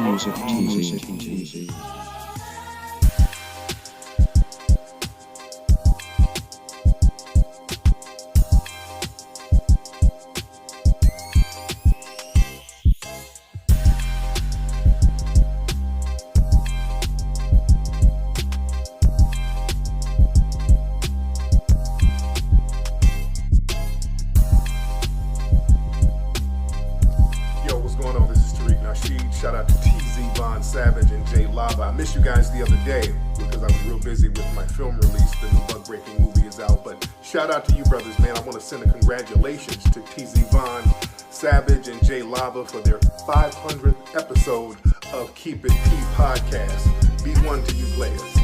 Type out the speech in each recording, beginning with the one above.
Music TV. Shout out to TZ Von Savage and Jay Lava. I missed you guys the other day because I was real busy with my film release. The new Bug Breaking movie is out. But shout out to you brothers, man. I want to send a congratulations to TZ Von Savage and Jay Lava for their 500th episode of Keep It P podcast. Be one to you players.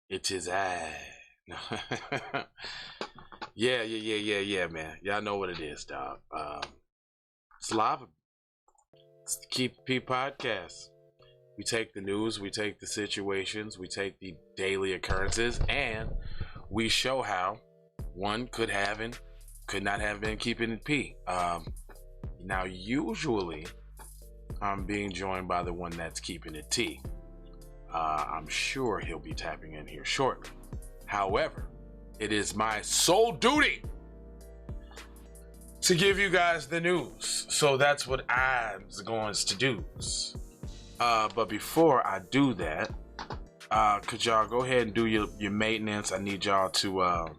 It is I. Yeah, man. Y'all know what it is, dog. It's live. It's the Keep It P podcast. We take the news, we take the situations, we take the daily occurrences, and we show how one could have and could not have been keeping it P. Now, usually, I'm being joined by the one that's keeping it T. I'm sure he'll be tapping in here shortly. However, it is my sole duty to give you guys the news. So that's what I'm going to do. But before I do that, could y'all go ahead and do your maintenance? I need y'all to,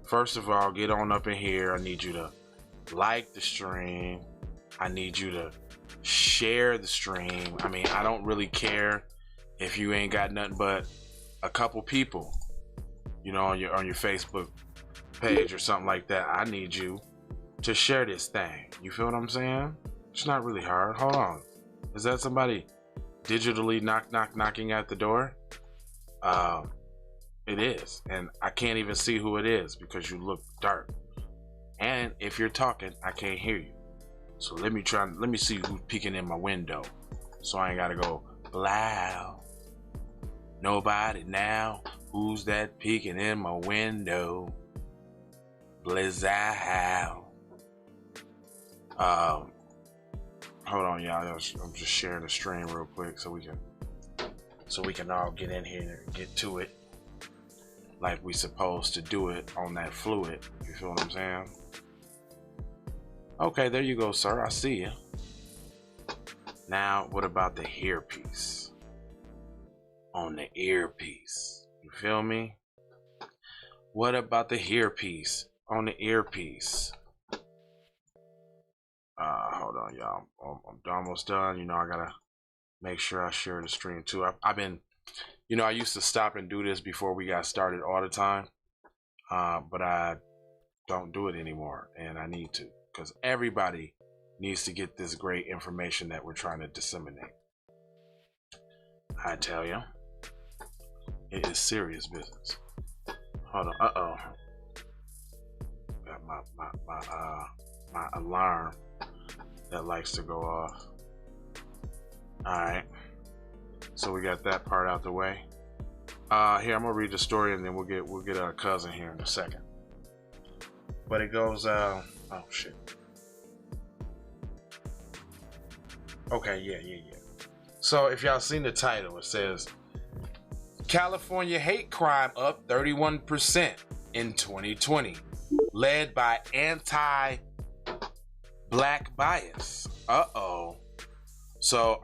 first of all, get on up in here. I need you to like the stream. I need you to share the stream. I mean, I don't really care if you ain't got nothing but a couple people, you know, on your Facebook page or something like that. I need you to share this thing. You feel what I'm saying? It's not really hard. Hold on. Is that somebody digitally knocking at the door? It is. And I can't even see who it is because you look dark. And if you're talking, I can't hear you. So let me see who's peeking in my window. So I ain't gotta go loud. Nobody now. Who's that peeking in my window? Blizzard. Hold on, y'all. I'm just sharing the stream real quick so we can all get in here and get to it like we supposed to do it on that fluid. You feel what I'm saying? Okay, there you go, sir. I see you. Now, what about the earpiece? On the earpiece. You feel me? What about the earpiece? On the earpiece. Hold on, y'all. I'm almost done. You know, I gotta make sure I share the stream too. I've been, you know, I used to stop and do this before we got started all the time. But I don't do it anymore, and I need to, because everybody needs to get this great information that we're trying to disseminate. I tell you, it is serious business. Hold on. Got my alarm that likes to go off. Alright. So we got that part out the way. Here, I'm gonna read the story and then we'll get our cousin here in a second. But it goes, oh shit. Okay, yeah. So if y'all seen the title, it says California hate crime up 31% in 2020, led by black bias. Uh-oh. So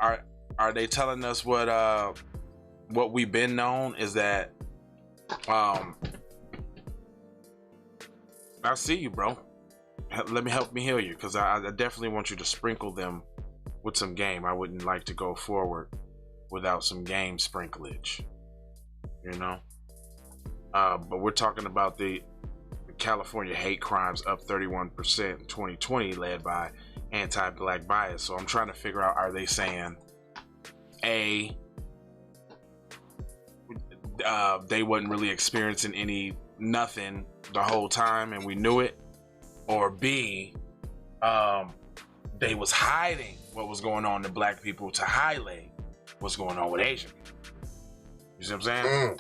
are they telling us what we've been known is that I see you, bro. Let me help me heal you, because I definitely want you to sprinkle them with some game. I wouldn't like to go forward without some game sprinklage, you know. But we're talking about the California hate crimes up 31% in 2020, led by anti-black bias. So I'm trying to figure out, are they saying A, they wasn't really experiencing nothing the whole time and we knew it, or B, they was hiding what was going on to black people to highlight what's going on with Asian people. You see what I'm saying?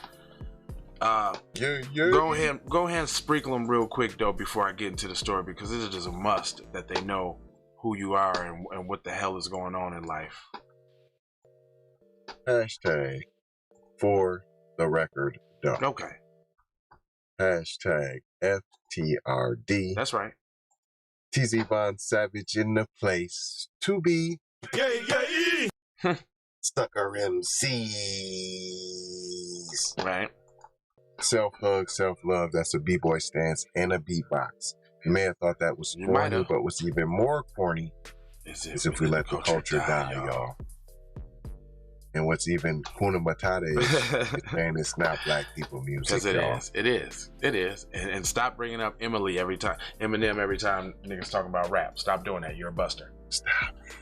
Go ahead and sprinkle them real quick though before I get into the story, because this is just a must that they know who you are and what the hell is going on in life. Hashtag for the record doe. Okay. Hashtag FTRD. That's right. TZ Von Savage in the place to be. Sucker MCs. Right. Self-hug, self-love. That's a b-boy stance and a beatbox. You may have thought that was corny, but what's even more corny is if we let the culture die, y'all. And what's even Kuna Matata is saying it's not black people music, y'all. It is. And stop bringing up Eminem every time niggas talking about rap. Stop doing that. You're a buster. Stop it.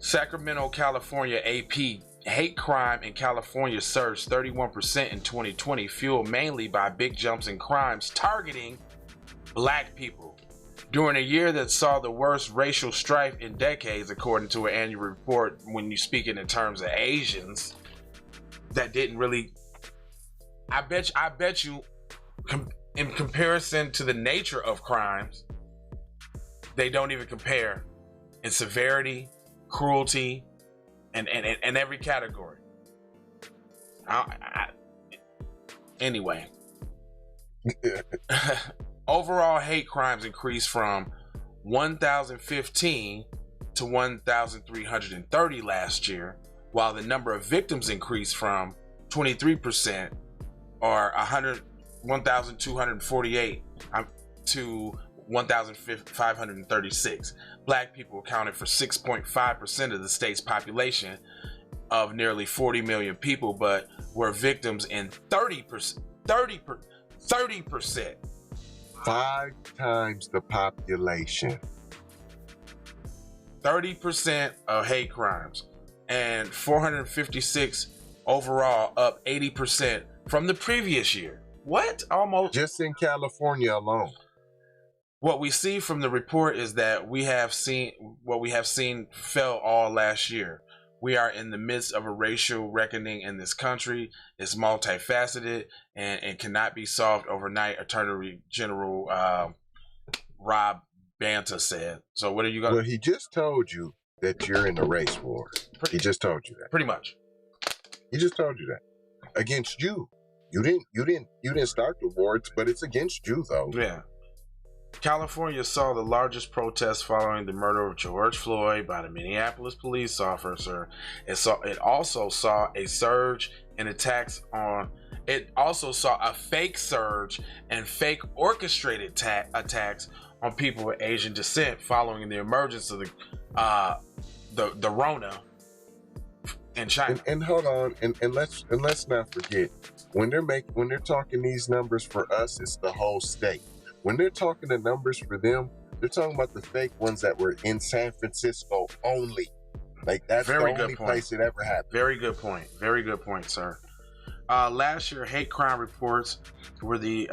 Sacramento, California AP. Hate crime in California surged 31% in 2020, fueled mainly by big jumps in crimes targeting black people. During a year that saw the worst racial strife in decades, according to an annual report, when you speak it in terms of Asians, that didn't really. I bet you, in comparison to the nature of crimes, they don't even compare in severity, cruelty, and every category. Anyway. Overall hate crimes increased from 1,015 to 1,330 last year, while the number of victims increased from 23% or 1,248 to 1,536. Black people accounted for 6.5% of the state's population of nearly 40 million people, but were victims in 30%. 5 times the population. 30% of hate crimes, and 456 overall, up 80% from the previous year. What? Almost. Just in California alone. What we see from the report is that what we have seen fell all last year. We are in the midst of a racial reckoning in this country. It's multifaceted and cannot be solved overnight, Attorney General Rob Banta said. So what are you going to... Well, he just told you that you're in a race war. He just told you that. Pretty much. He just told you that. Against you. You didn't start the war, but it's against you, though. Yeah. California saw the largest protests following the murder of George Floyd by the Minneapolis police officer. It also saw a surge in attacks on. It also saw a fake surge and fake orchestrated attacks on people with Asian descent following the emergence of the Rona in China. And hold on, and let's not forget, when they're talking these numbers for us, it's the whole state. When they're talking the numbers for them, they're talking about the fake ones that were in San Francisco only. Like, that's the only place it ever happened. Very good point. Very good point, sir. Last year, hate crime reports were the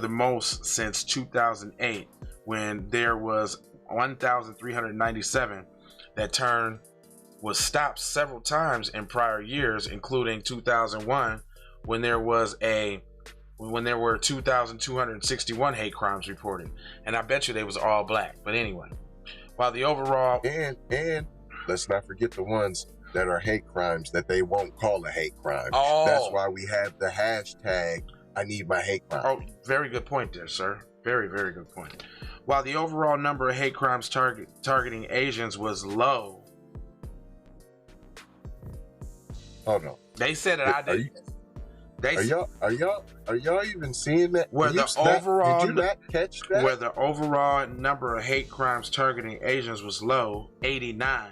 most since 2008, when there was 1,397. That turn was stopped several times in prior years, including 2001, when there were 2,261 hate crimes reported, and I bet you they was all black. But anyway, while the overall and let's not forget the ones that are hate crimes that they won't call a hate crime. Oh. That's why we have the hashtag I need my hate crime. Oh, very good point there, sir. Very, very good point. while the overall number of hate crimes targeting Asians was low. Hold on. They said that I did. Are y'all even seeing that? Where the overall, did you not catch that? Where the overall number of hate crimes targeting Asians was low, 89.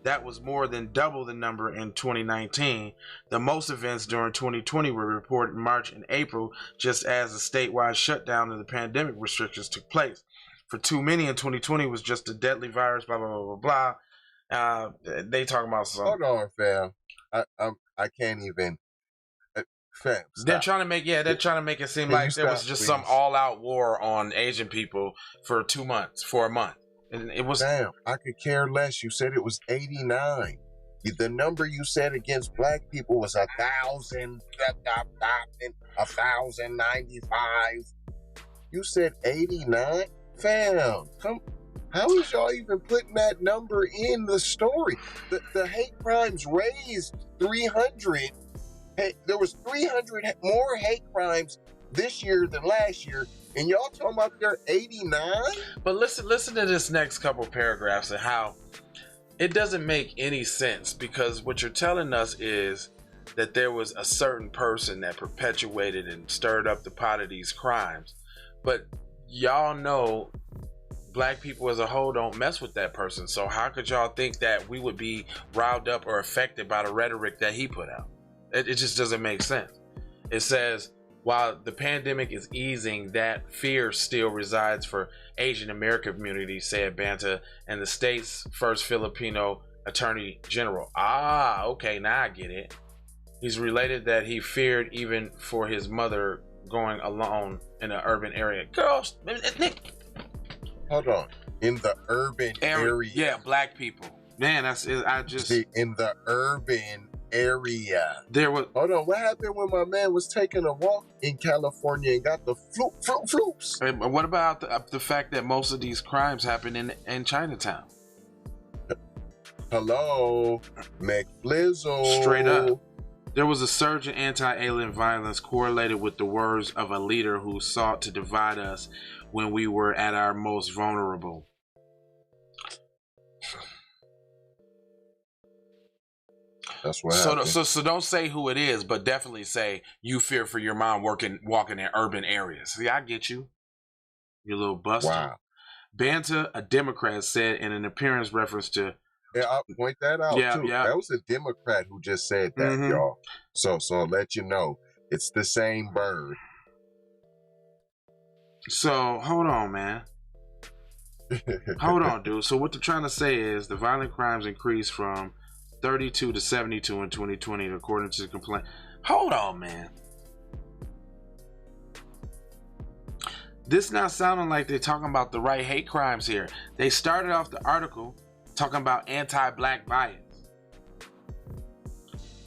That was more than double the number in 2019. The most events during 2020 were reported in March and April, just as the statewide shutdown of the pandemic restrictions took place. For too many in 2020 was just a deadly virus, blah, blah, blah, blah, blah. They talking about some. Hold on, fam. I can't even. Fam, stop. They're trying to make it seem like there was just some all-out war on Asian people for 2 months, for a month. And it was. Damn, I could care less. You said it was 89. The number you said against black people was 1,000, 1,095. You said 89? Fam, come. How is y'all even putting that number in the story? The hate crimes raised 300. Hey, there was 300 more hate crimes this year than last year, and y'all talking about they're 89? But listen to this next couple paragraphs and how it doesn't make any sense, because what you're telling us is that there was a certain person that perpetuated and stirred up the pot of these crimes, but y'all know black people as a whole don't mess with that person. So how could y'all think that we would be riled up or affected by the rhetoric that he put out? It just doesn't make sense. It says, while the pandemic is easing, that fear still resides for Asian American communities, said Banta, and the state's first Filipino attorney general. Ah, okay, now I get it. He's related that he feared even for his mother going alone in an urban area. Girls, Nick. Hold on. In the urban area. Yeah, black people. Man, I just see, in the urban area. There was. Hold on. What happened when my man was taking a walk in California and got the floops? And what about the fact that most of these crimes happen in Chinatown? Hello, McFlizzle. Straight up. There was a surge in anti-alien violence correlated with the words of a leader who sought to divide us when we were at our most vulnerable. That's what happened. So don't say who it is, but definitely say you fear for your mom walking in urban areas. See, I get you. You little buster. Wow. Banta, a Democrat, said in an appearance reference to. Yeah, I'll point that out too. Yeah. That was a Democrat who just said that, y'all. So I'll let you know, it's the same bird. So hold on, man. Hold on, dude. So what they're trying to say is the violent crimes increased from 32 to 72 in 2020, according to the complaint. Hold on, man. This not sounding like they're talking about the right hate crimes here. They started off the article talking about anti-black bias.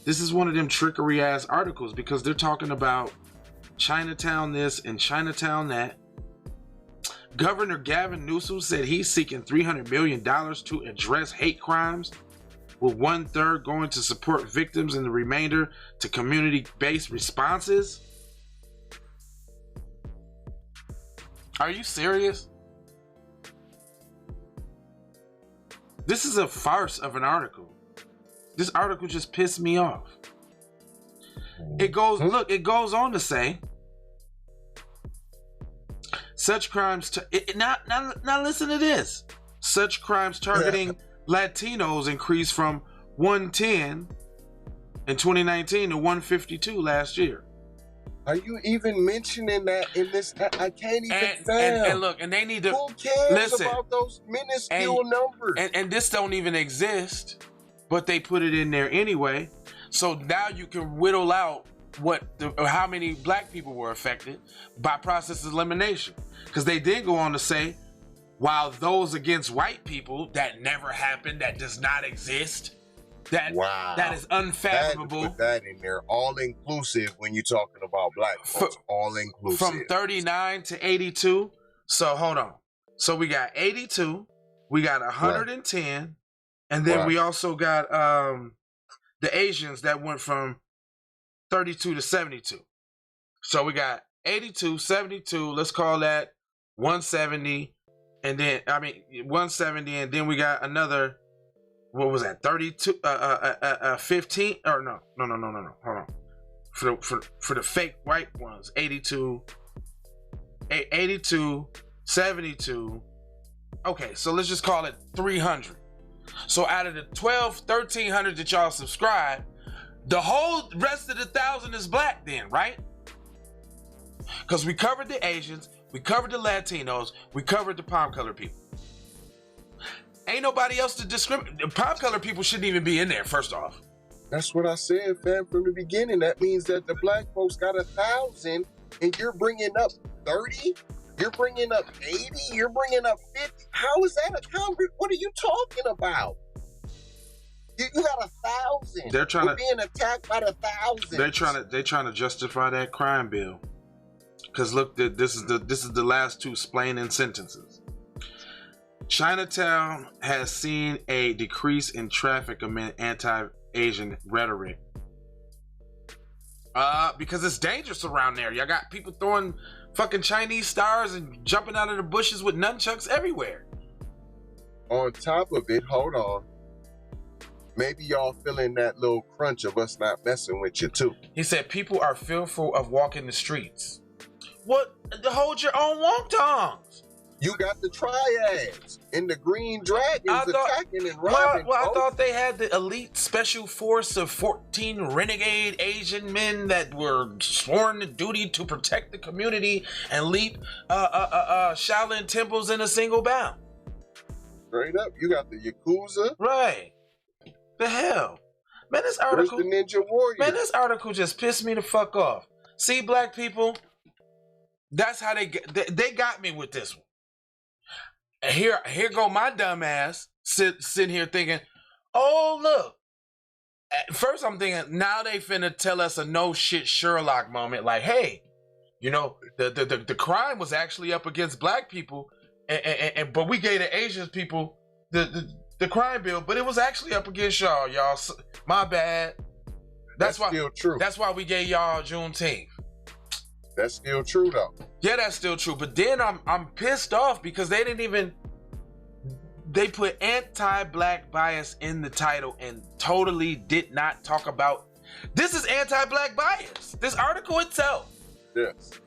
This is one of them trickery ass articles because they're talking about Chinatown this and Chinatown that. Governor Gavin Newsom said he's seeking $300 million to address hate crimes, with 1/3 going to support victims and the remainder to community-based responses. Are you serious? This is a farce of an article. This article just pissed me off. It goes on to say, such crimes now listen to this. Such crimes targeting Latinos increased from 110 in 2019 to 152 last year. Are you even mentioning that in this? I can't even and look, and they need to. Who cares listen, about those minuscule numbers? And this don't even exist, but they put it in there anyway. So now you can whittle out how many black people were affected by process elimination. Because they did go on to say, while those against white people, that never happened, that does not exist. That is unfathomable. Put that in there, all inclusive when you're talking about black folks, all inclusive. From 39 to 82. So hold on. So we got 82, we got 110, and then we also got the Asians that went from 32 to 72. So we got 82, 72, let's call that 170, and then 170, and then we got another. What was that? 32, 15, or no. Hold on. For the fake white ones, 82, 72. Okay, so let's just call it 300. So out of the 1,300 that y'all subscribe, the whole rest of the 1,000 is black then, right? Because we covered the Asians, we covered the Latinos, we covered the palm color people. Ain't nobody else to discriminate. Palm color people shouldn't even be in there, first off. That's what I said, fam, from the beginning. That means that the black folks got 1,000 and you're bringing up 30? You're bringing up 80? You're bringing up 50? How is that a convert? What are you talking about? You got 1,000. They're trying We're being attacked by the 1,000. They're trying to justify that crime bill. Because look, this is the last two explaining sentences. Chinatown has seen a decrease in traffic amid anti-Asian rhetoric. Because it's dangerous around there. Y'all got people throwing fucking Chinese stars and jumping out of the bushes with nunchucks everywhere. On top of it, hold on. Maybe y'all feeling that little crunch of us not messing with you too. He said people are fearful of walking the streets. What? Hold your own wontongs. You got the triads and the green dragons attacking and robbing. Well, I thought they had the elite special force of 14 renegade Asian men that were sworn to duty to protect the community and leap Shaolin temples in a single bound. Straight up, you got the Yakuza. Right. The hell, man! This article. Where's the Ninja Warrior? Man, this article just pissed me the fuck off. See, black people. That's how they got me with this one. And here go my dumb ass sitting here thinking, oh look. At first I'm thinking now they finna tell us a no shit Sherlock moment, like, hey, you know, the crime was actually up against black people, and but we gave the Asian people the crime bill, but it was actually up against y'all. My bad. That's why still true. That's why we gave y'all Juneteenth. That's still true though. Yeah, that's still true. But then I'm pissed off because they put anti-black bias in the title and totally did not talk about this is anti-black bias. This article itself. Yes.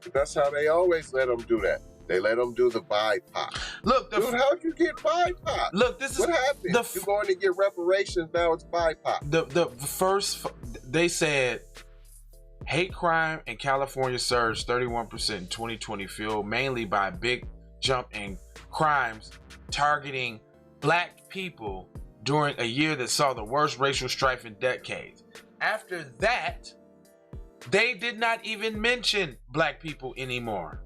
But that's how they always let them do that. They let them do the BIPOC. Look, dude, how'd you get BIPOC? Look, this is what happened. You're going to get reparations, now it's BIPOC. The first they said hate crime in California surged 31% in 2020, fueled mainly by a big jump in crimes targeting black people during a year that saw the worst racial strife in decades. After that, they did not even mention black people anymore.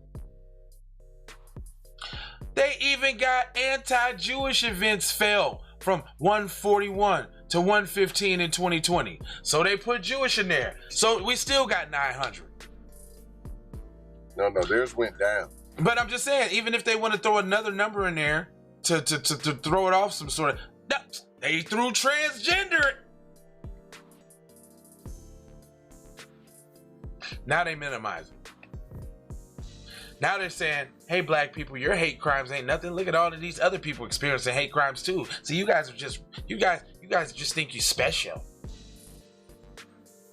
They even got anti-Jewish events fell from 141 to 115 in 2020. So they put Jewish in there. So we still got 900. No, theirs went down. But I'm just saying, even if they want to throw another number in there to throw it off some sort of, no, they threw transgender. Now they minimize it. Now they're saying, hey, black people, your hate crimes ain't nothing. Look at all of these other people experiencing hate crimes too. So you guys just think you're special.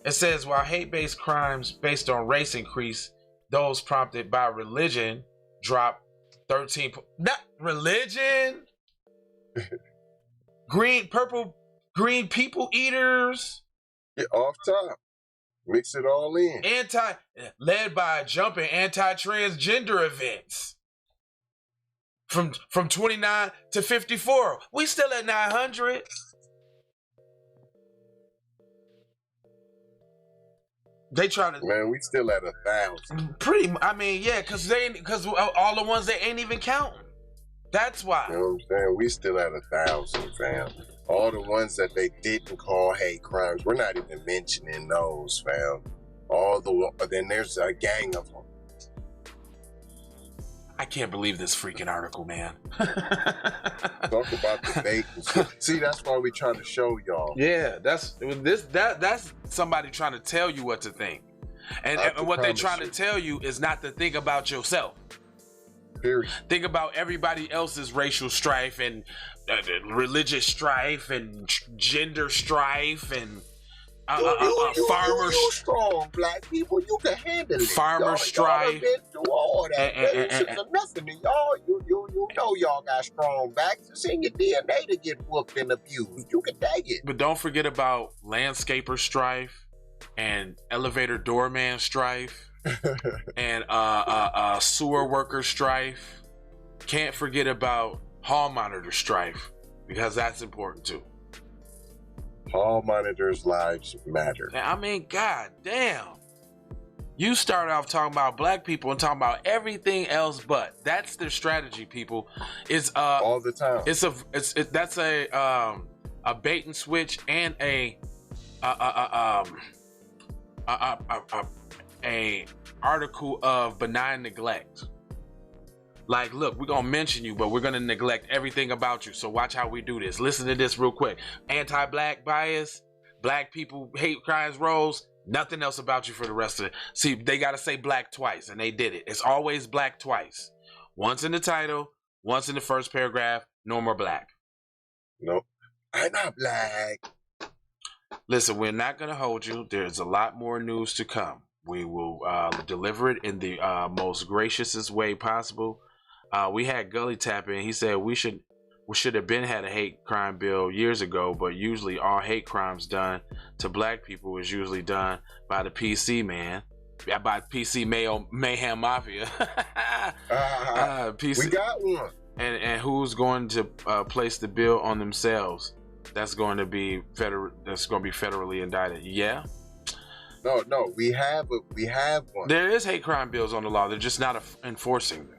It says, while hate-based crimes based on race increase, those prompted by religion drop 13. Not religion. Green people eaters. Get off top. Mix it all in. Led by a jump in anti-transgender events. From 29 to 54. We still at 900. They try to. Man, we still at 1,000. Because all the ones they ain't even counting. That's why. You know what I'm saying? We still at 1,000, fam. All the ones that they didn't call hate crimes, we're not even mentioning those, fam. Then there's a gang of them. I can't believe this freaking article, man. Talk about the bacon. See, that's why we trying to show y'all. Yeah, that's somebody trying to tell you what to think, and what they're trying to tell you is not to think about yourself. Period. Think about everybody else's racial strife and religious strife and gender strife and farmer you strong black people. You can handle it. Farmer strife. Y'all been through all that. Relationships are nothing to y'all. You know y'all got strong backs. It's in your DNA to get whooped and abused. You can take it. But don't forget about landscaper strife and elevator doorman strife and sewer worker strife. Can't forget about hall monitor strife because that's important too. Hall monitors' lives matter. I mean, god damn. You start off talking about black people and talking about everything else, but that's their strategy, people. Is all the time. That's a bait and switch and a article of benign neglect. Like, look, we're gonna mention you, but we're gonna neglect everything about you. So watch how we do this. Listen to this real quick. Anti-black bias, black people hate crimes rose, nothing else about you for the rest of it. See, they gotta say black twice, and they did it. It's always black twice. Once in the title, once in the first paragraph, no more black. Nope. I'm not black. Listen, we're not gonna hold you. There's a lot more news to come. We will deliver it in the most graciousest way possible. We had Gully tap in. He said we should have been had a hate crime bill years ago, but usually all hate crimes done to black people is usually done by the PC man, by PC mayhem mafia. PC. We got one. And who's going to place the bill on themselves? That's going to be federally indicted. Yeah. No, we have one. There is hate crime bills on the law. They're just not enforcing them.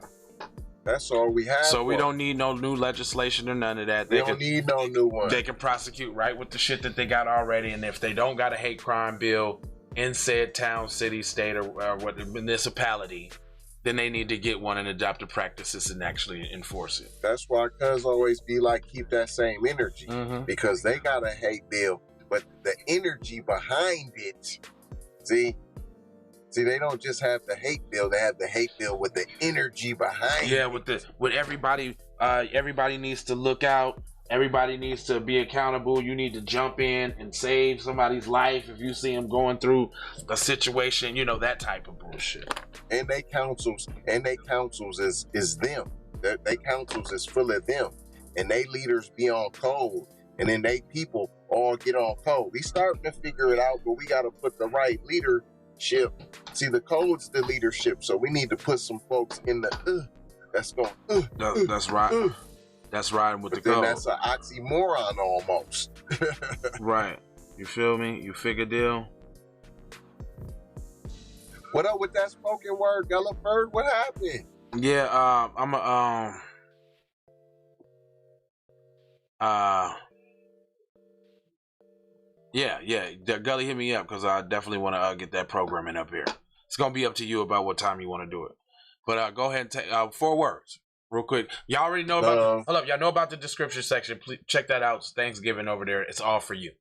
That's all we have. So we don't need no new legislation or none of that. They don't need no new one. They can prosecute right with the shit that they got already. And if they don't got a hate crime bill in said town, city, state, or what municipality, then they need to get one and adopt the practices and actually enforce it. That's why cuz always be like, keep that same energy. Because they got a hate bill, but the energy behind it, see, they don't just have the hate bill. They have the hate bill with the energy behind it. Yeah, with everybody, everybody needs to look out. Everybody needs to be accountable. You need to jump in and save somebody's life if you see them going through a situation. You know, that type of bullshit. And they councils is them. They councils is full of them, and they leaders be on code, and then they people all get on code. We starting to figure it out, but we got to put the right leadership. See, the code's the leadership, so we need to put some folks in the that's going. That's right. That's riding with the code. That's an oxymoron almost. Right. You feel me? You figure deal. What up with that spoken word, Galliford? What happened? Yeah, Yeah. Gully, hit me up because I definitely want to get that programming up here. It's gonna be up to you about what time you want to do it. But go ahead and take 4 words real quick. Y'all already know about. Hold up, y'all know about the description section. Please check that out. It's Thanksgiving over there. It's all for you.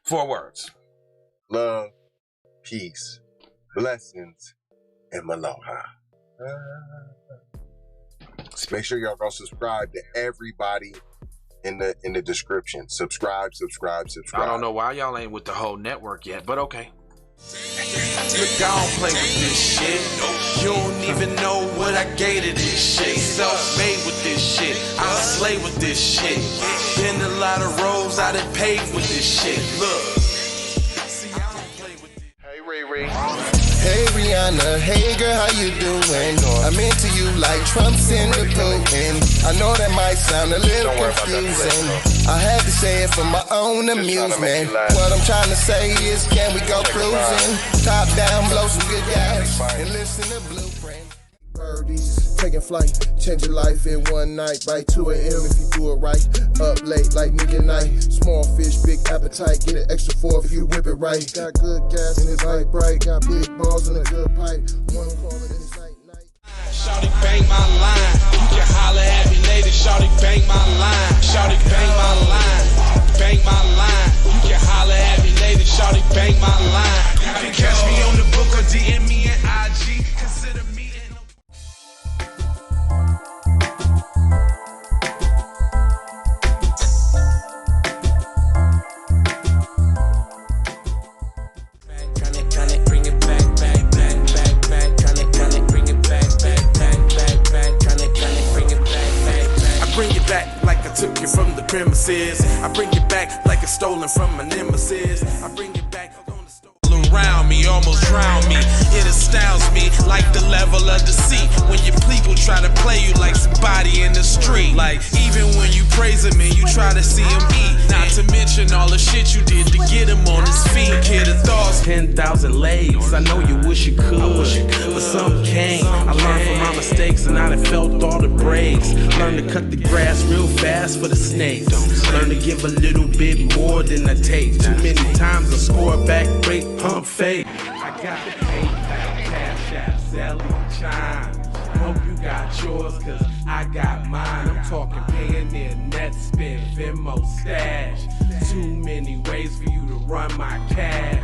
4 words. Love, peace, blessings, and aloha. Make sure y'all go subscribe to everybody in the description. Subscribe. I don't know why y'all ain't with the whole network yet, but okay. Look, I don't play with this shit. You don't even know what I gave to this shit. Self-made with this shit. I slay with this shit. Been a lot of roads I done paved with this shit. Look. See, I don't play with this. Hey, Ray. Hey Rihanna, hey girl, how you doing? I'm into you like Trump's in the Putin. I know that might sound a little confusing. I had to say it for my own amusement. What I'm trying to say is, can we go cruising? Top down, blow some good gas, and listen to Blueprint. Birdies, taking flight, change your life in one night. By 2 a.m. if you do it right. Up late like nigga night. Small fish, big appetite. Get an extra 4 if you whip it right. Got good gas and it's light bright. Got big balls and a good pipe. One call it in sight night. Shawty bang my line. You can holler at me later. Shawty bang my line. Shawty bang my line. Bang my line. You can holler at me later. Shawty bang my line. You can catch me on the book or DM me at IG. Consider me in back like I took you from the premises. I bring it back like it's stolen from my nemesis. I bring it back on the store. Around me, almost drown me. It astounds me like the level of deceit when your people try to play you like somebody in the street. Like even when you praise him and you try to see him eat. Not to mention all the shit you did to get him on his feet. Kid of thoughts, 10,000 legs. I know you wish you could, but some can't. I learned from my mistakes and I done felt all the breaks. Learn to cut the grass real fast for the snakes. Learn to give a little bit more than I take. Too many times I score back, break, pump, fake. I got the PayPal, Cash App, Zelle, Chime. Hope you got yours, cause I got mine. I'm talking Payoneer, net spend, Venmo, stash. Too many ways for you to run my cash.